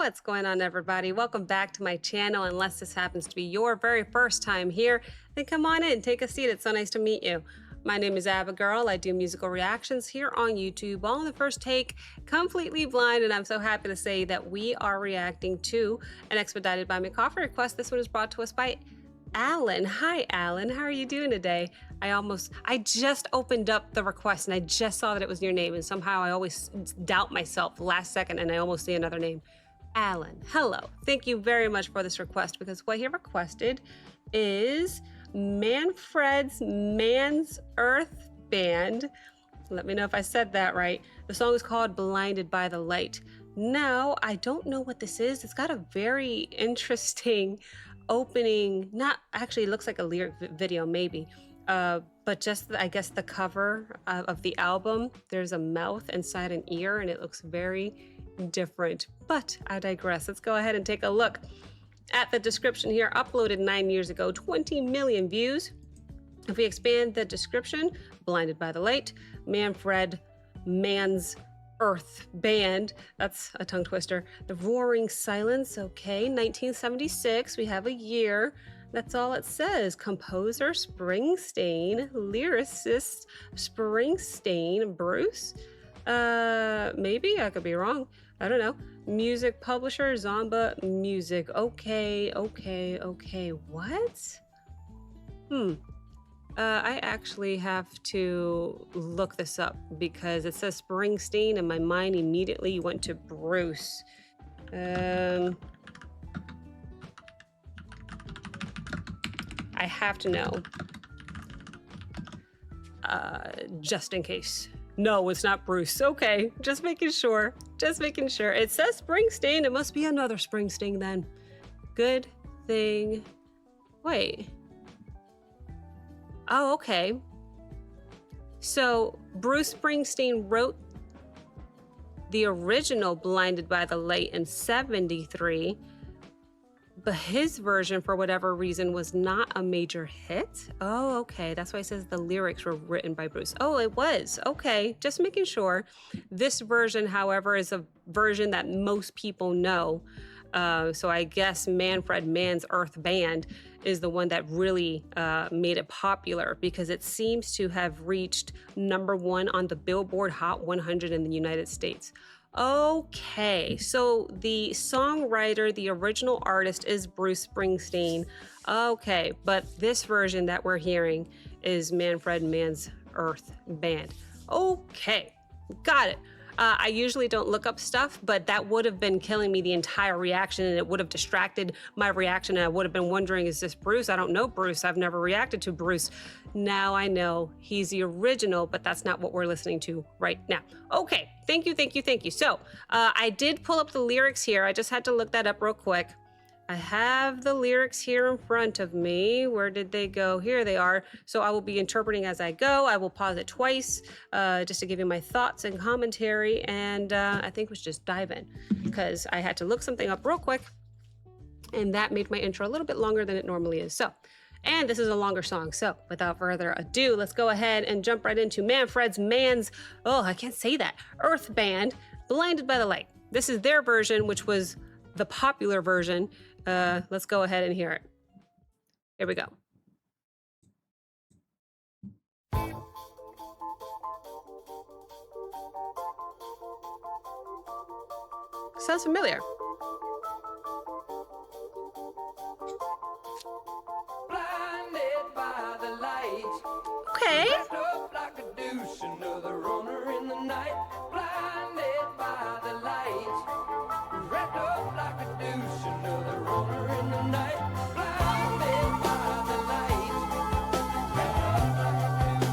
What's going on, everybody? Welcome back to my channel. Unless this happens to be your very first time here, then come on in, take a seat. It's so nice to meet you. My name is Abigail. I do musical reactions here on YouTube, all in the first take, completely blind, and I'm so happy to say that we are reacting to an expedited by me coffee request. This one is brought to us by Alan. Hi, Alan. How are you doing today? I just opened up the request and I just saw that it was your name, and somehow I always doubt myself last second and I almost see another name. Alan, hello. Thank you very much for this request, because what he requested is Manfred's Mann's Earth Band. Let me know if I said that right. The song is called Blinded by the Light. Now, I don't know what this is. It's got a very interesting opening. Not actually, it looks like a lyric video maybe. But just, I guess, the cover of the album, there's a mouth inside an ear and it looks very different. But I digress. Let's go ahead and take a look at the description here. Uploaded 9 years ago, 20 million views. If we expand the description, Blinded by the Light, Manfred, Mann's Earth Band, that's a tongue twister. The Roaring Silence, okay, 1976, we have a year. That's all it says. Composer, Springsteen. Lyricist, Springsteen. Bruce? Maybe, I could be wrong. I don't know. Music publisher, Zomba Music. Okay. What? I actually have to look this up because it says Springsteen and my mind immediately went to Bruce. I have to know. Just in case. No, it's not Bruce. Okay, just making sure. Just making sure. It says Springsteen. It must be another Springsteen then. Good thing. Wait. Oh, okay. So Bruce Springsteen wrote the original Blinded by the Light in '73. But his version, for whatever reason, was not a major hit. Oh, okay. That's why it says the lyrics were written by Bruce. Oh, it was. Okay. Just making sure. This version, however, is a version that most people know. So I guess Manfred Mann's Earth Band is the one that really made it popular, because it seems to have reached #1 on the Billboard Hot 100 in the United States. Okay, so the songwriter, the original artist, is Bruce Springsteen. Okay, but this version that we're hearing is Manfred Mann's Earth Band. Okay, got it. I usually don't look up stuff, but that would have been killing me the entire reaction, and it would have distracted my reaction, and I would have been wondering, is this Bruce? I don't know Bruce. I've never reacted to Bruce. Now I know he's the original, but that's not what we're listening to right now. Okay, thank you. So I did pull up the lyrics here. I just had to look that up real quick. I have the lyrics here in front of me. Where did they go? Here they are. So I will be interpreting as I go. I will pause it twice just to give you my thoughts and commentary. And I think we should just dive in, because I had to look something up real quick, and that made my intro a little bit longer than it normally is. So, and this is a longer song. So without further ado, let's go ahead and jump right into Mann's, oh, I can't say that, Earth Band, Blinded by the Light. This is their version, which was the popular version. Let's go ahead and hear it. Here we go. Sounds familiar. Blinded by the light. Okay. Wrapped up like a douche, another runner in the night. Blinded by the light. Wrapped up like a douche, another runner in the night. Blinded by the light. Wrapped up like a douche.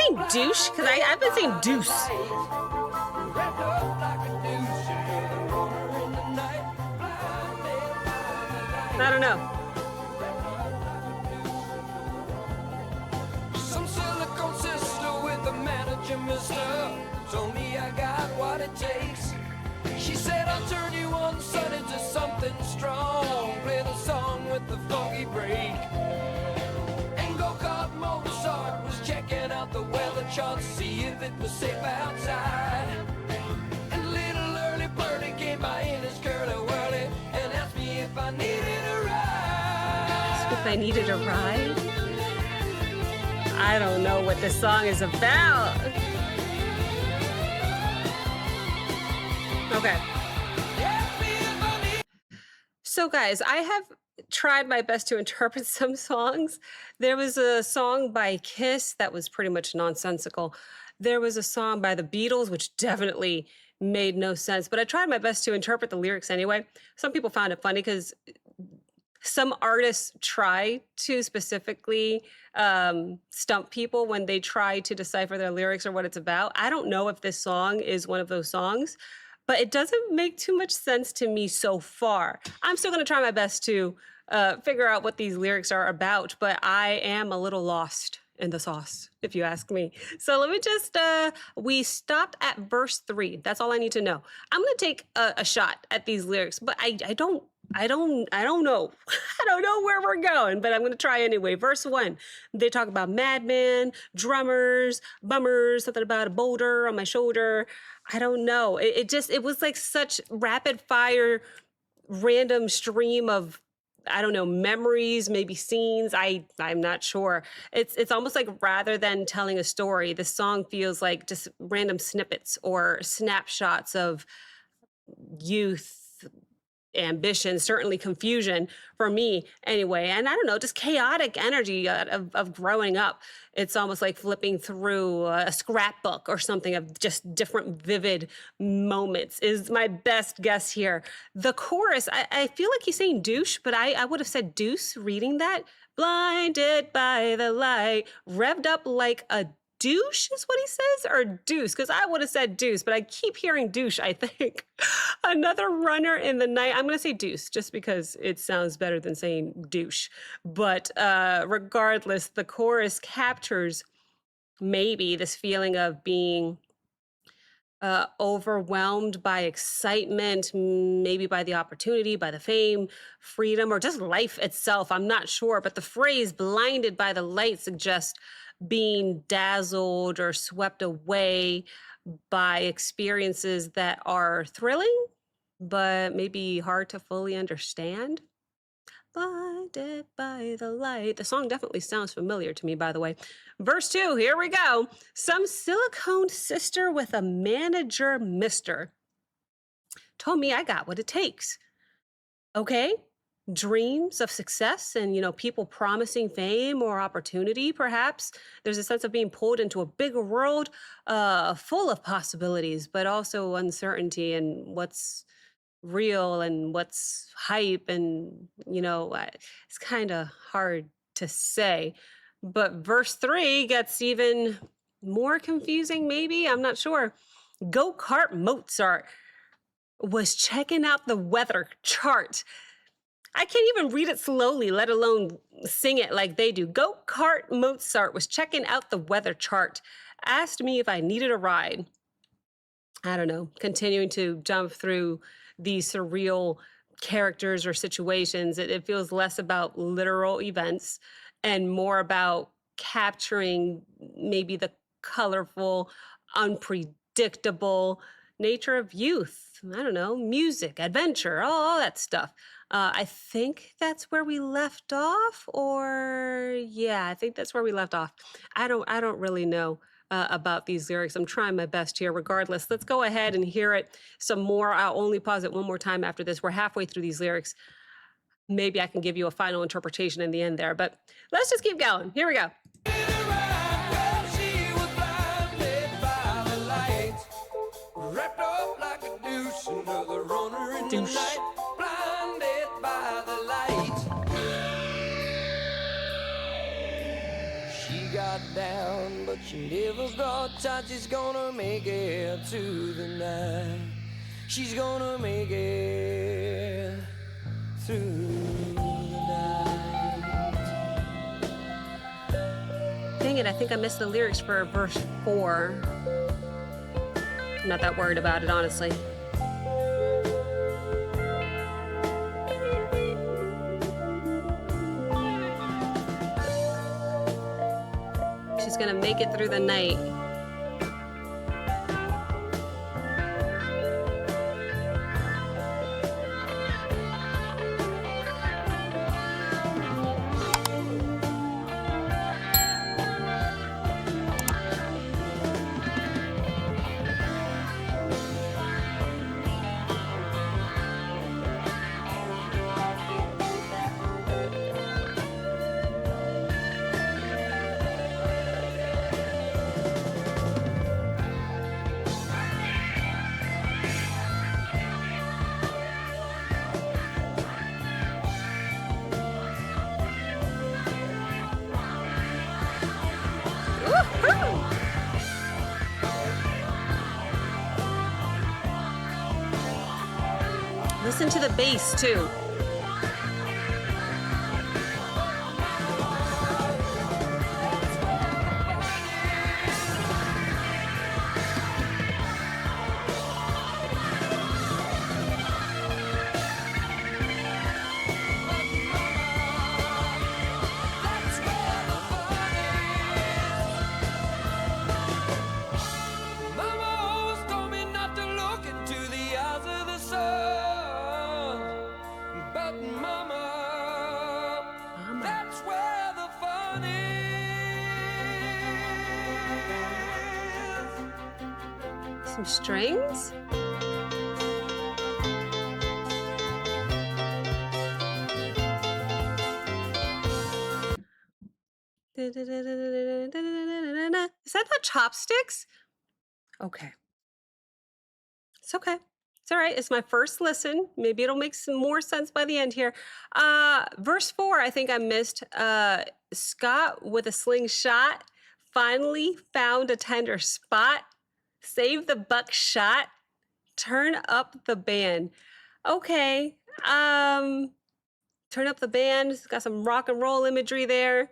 saying douche? Because I've been saying deuce. Wrapped up like a douche, another runner in the night, blinded by the light. I don't know. Some silicone sister with a manager, mister, told me I got what it takes. She said I'll turn you on, son, into something strong. Play the song with the funky break. And go-kart Mozart was checking out the weather chart, see if it was safe outside. And little early birdie came by in his curly-whirly and asked me if I needed a ride. If I needed a ride? I don't know what this song is about. Okay. So guys, I have tried my best to interpret some songs. There was a song by Kiss that was pretty much nonsensical. There was a song by the Beatles, which definitely made no sense, but I tried my best to interpret the lyrics anyway. Some people found it funny because some artists try to specifically stump people when they try to decipher their lyrics or what it's about. I don't know if this song is one of those songs, but it doesn't make too much sense to me so far. I'm still going to try my best to figure out what these lyrics are about, but I am a little lost in the sauce, if you ask me. So let me just, we stopped at verse 3. That's all I need to know. I'm going to take a shot at these lyrics, but I don't know. I don't know where we're going, but I'm going to try anyway. Verse 1, they talk about madman, drummers, bummers, something about a boulder on my shoulder. I don't know. It was like such rapid fire, random stream of, I don't know, memories, maybe scenes. I'm not sure. It's almost like rather than telling a story, the song feels like just random snippets or snapshots of youth, ambition, certainly confusion for me anyway. And I don't know, just chaotic energy of growing up. It's almost like flipping through a scrapbook or something of just different vivid moments is my best guess here. The chorus, I feel like he's saying douche, but I would have said deuce reading that. Blinded by the light, revved up like a douche is what he says, or deuce, because I would have said deuce, but I keep hearing douche, I think. Another runner in the night. I'm going to say deuce just because it sounds better than saying douche. But regardless, the chorus captures maybe this feeling of being overwhelmed by excitement, maybe by the opportunity, by the fame, freedom, or just life itself. I'm not sure, but the phrase blinded by the light suggests being dazzled or swept away by experiences that are thrilling, but maybe hard to fully understand. Blinded by the light. The song definitely sounds familiar to me, by the way. Verse 2, here we go. Some silicone sister with a manager mister told me I got what it takes. Okay, dreams of success and, people promising fame or opportunity, perhaps. There's a sense of being pulled into a bigger world full of possibilities, but also uncertainty and what's real and what's hype. And, it's kind of hard to say. But verse 3 gets even more confusing, maybe. I'm not sure. Go-kart Mozart was checking out the weather chart. I can't even read it slowly, let alone sing it like they do. Go-kart Mozart was checking out the weather chart, asked me if I needed a ride. I don't know, continuing to jump through these surreal characters or situations. It feels less about literal events and more about capturing maybe the colorful, unpredictable nature of youth. I don't know, music, adventure, all that stuff. I think that's where we left off, or yeah, I think that's where we left off. I don't really know about these lyrics. I'm trying my best here. Regardless, let's go ahead and hear it some more. I'll only pause it one more time after this. We're halfway through these lyrics. Maybe I can give you a final interpretation in the end there, but let's just keep going. Here we go. Wrapped up like a douche, another runner in Douche. the night, blinded by the light. She got down, but she never got tired. She's gonna make it through the night. She's gonna make it through the night. Dang it, I think I missed the lyrics for verse 4. I'm not that worried about it, honestly. She's gonna make it through the night. Listen to the bass too. Some strings? Is that not chopsticks? Okay. It's okay. It's all right. It's my first listen. Maybe it'll make some more sense by the end here. Verse 4, I think I missed. Scott with a slingshot finally found a tender spot. Save the buckshot. Turn up the band. Okay. Turn up the band. It's got some rock and roll imagery there.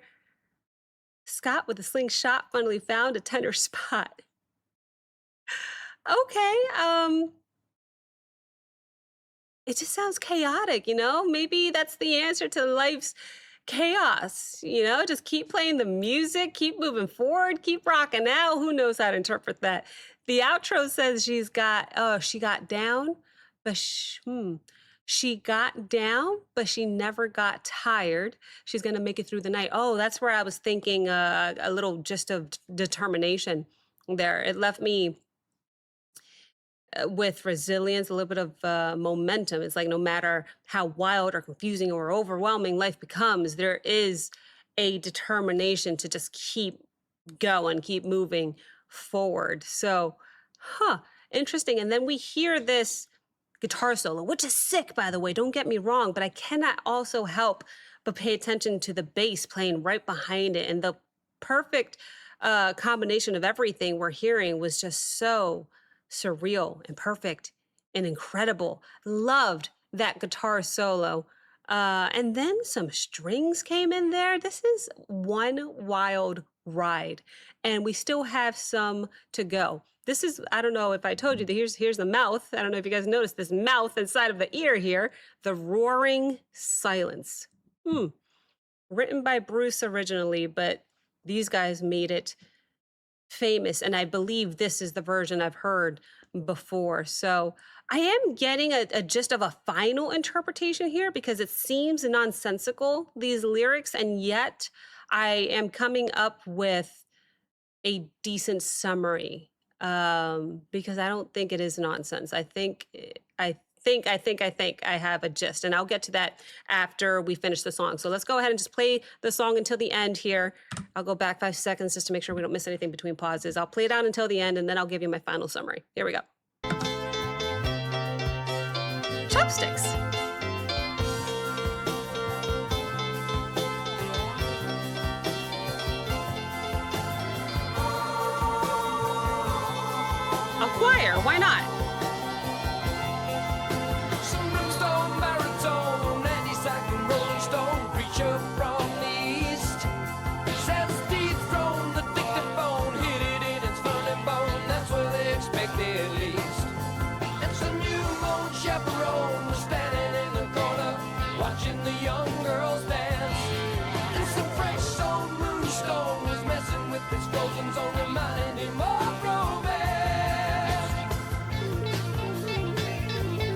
Scott with a slingshot finally found a tender spot. Okay. It just sounds chaotic, you know? Maybe that's the answer to life's chaos, you know? Just keep playing the music, keep moving forward, keep rocking out. Who knows how to interpret that? The outro says she got down, but she got down, but she never got tired. She's going to make it through the night. Oh, that's where I was thinking a little gist of determination there. It left me with resilience, a little bit of momentum. It's like no matter how wild or confusing or overwhelming life becomes, there is a determination to just keep going, keep moving forward. So, interesting. And then we hear this guitar solo, which is sick, by the way, don't get me wrong, but I cannot also help but pay attention to the bass playing right behind it. And the perfect combination of everything we're hearing was just so surreal and perfect and incredible. Loved that guitar solo. And then some strings came in there. This is one wild ride, and we still have some to go. This is, I don't know if I told you that here's the mouth. I don't know if you guys noticed this mouth inside of the ear here, the roaring silence. Written by Bruce originally, but these guys made it famous, and I believe this is the version I've heard before. So I am getting a gist of a final interpretation here because it seems nonsensical, these lyrics, and yet I am coming up with a decent summary because I don't think it is nonsense. I think I have a gist, and I'll get to that after we finish the song. So let's go ahead and just play the song until the end here. I'll go back 5 seconds just to make sure we don't miss anything between pauses. I'll play it out until the end, and then I'll give you my final summary. Here we go. Chopsticks.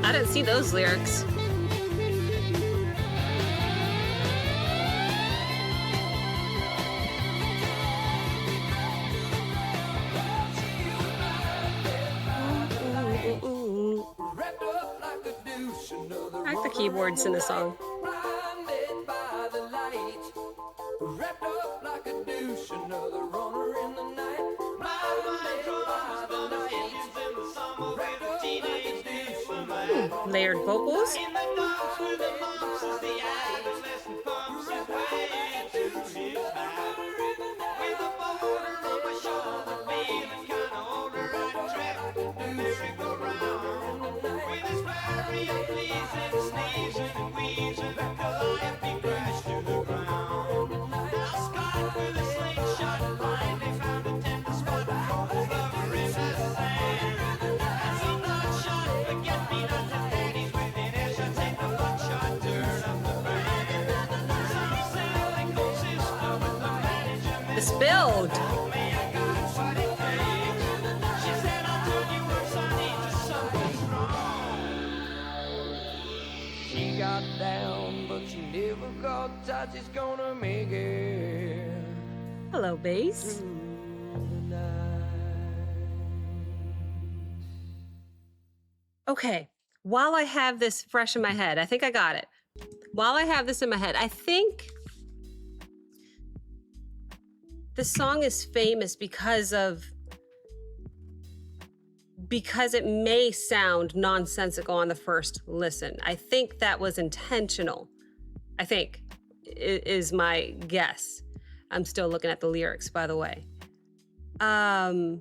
I didn't see those lyrics. I like the keyboards in the song. Blinded by the light, wrapped up like a douche, another runner in the night. Blinded by the light, wrapped up like a douche, another Layered vocals. In the dark with the mumps as the adolescent bumps his way to his back. With a boulder on my shoulder, feeling kinda older, I track the merry-go-round. With his very pleasing, sneezing and wheezing, Calliope crashed to the ground. Now Scott with a slingshot finally found a tender spot for his lover in the sand. And some bloodshot forget-me-not and daddies within earshot take the buckshot, turn up the band. Some say they co-sister with the manager. It's build. Told me I got what it takes. She said I'll turn you worse, I need to something strong. She got down, but she never got tight. She's gonna make it Hello, bass. through the night. Okay, while I have this fresh in my head, I think I got it. While I have this in my head, I think this song is famous because it may sound nonsensical on the first listen. I think that was intentional. I think is my guess. I'm still looking at the lyrics, by the way. I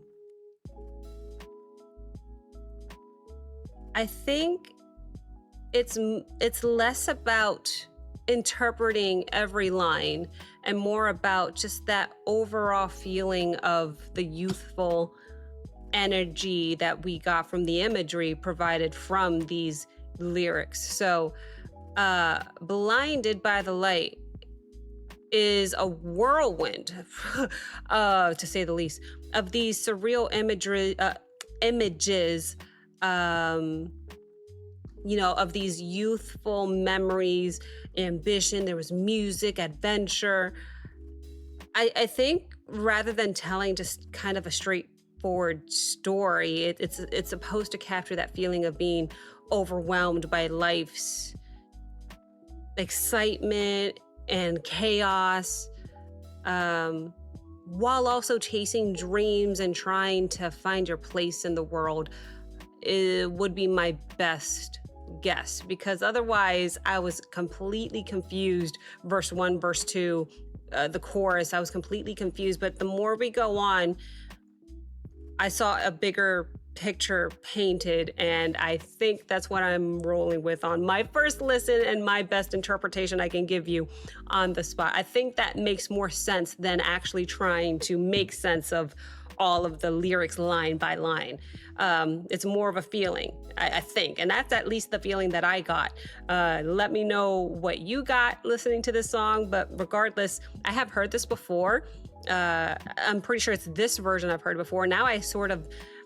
think it's less about interpreting every line and more about just that overall feeling of the youthful energy that we got from the imagery provided from these lyrics. So, Blinded by the Light is a whirlwind, to say the least, of these surreal images, of these youthful memories, ambition. There was music, adventure. I think rather than telling just kind of a straightforward story, it's supposed to capture that feeling of being overwhelmed by life's excitement and chaos, while also chasing dreams and trying to find your place in the world. It would be my best guess, because otherwise I was completely confused. Verse 1, verse 2, the chorus, I was completely confused. But the more we go on, I saw a bigger picture painted, and I think that's what I'm rolling with on my first listen and my best interpretation I can give you on the spot. I think that makes more sense than actually trying to make sense of all of the lyrics line by line. It's more of a feeling, I think, and that's at least the feeling that I got. Let me know what you got listening to this song, but regardless, I have heard this before. I'm pretty sure it's this version I've heard before. Now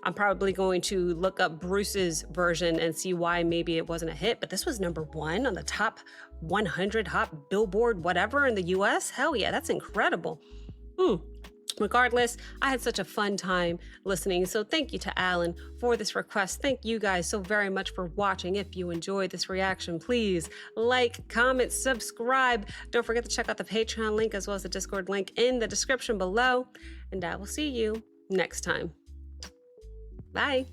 I'm probably going to look up Bruce's version and see why maybe it wasn't a hit, but this was number 1 on the top 100 hot Billboard whatever in the US. Hell yeah, that's incredible. Regardless, I had such a fun time listening. So thank you to Alan for this request. Thank you guys so very much for watching. If you enjoyed this reaction, please like, comment, subscribe. Don't forget to check out the Patreon link as well as the Discord link in the description below. And I will see you next time. Bye.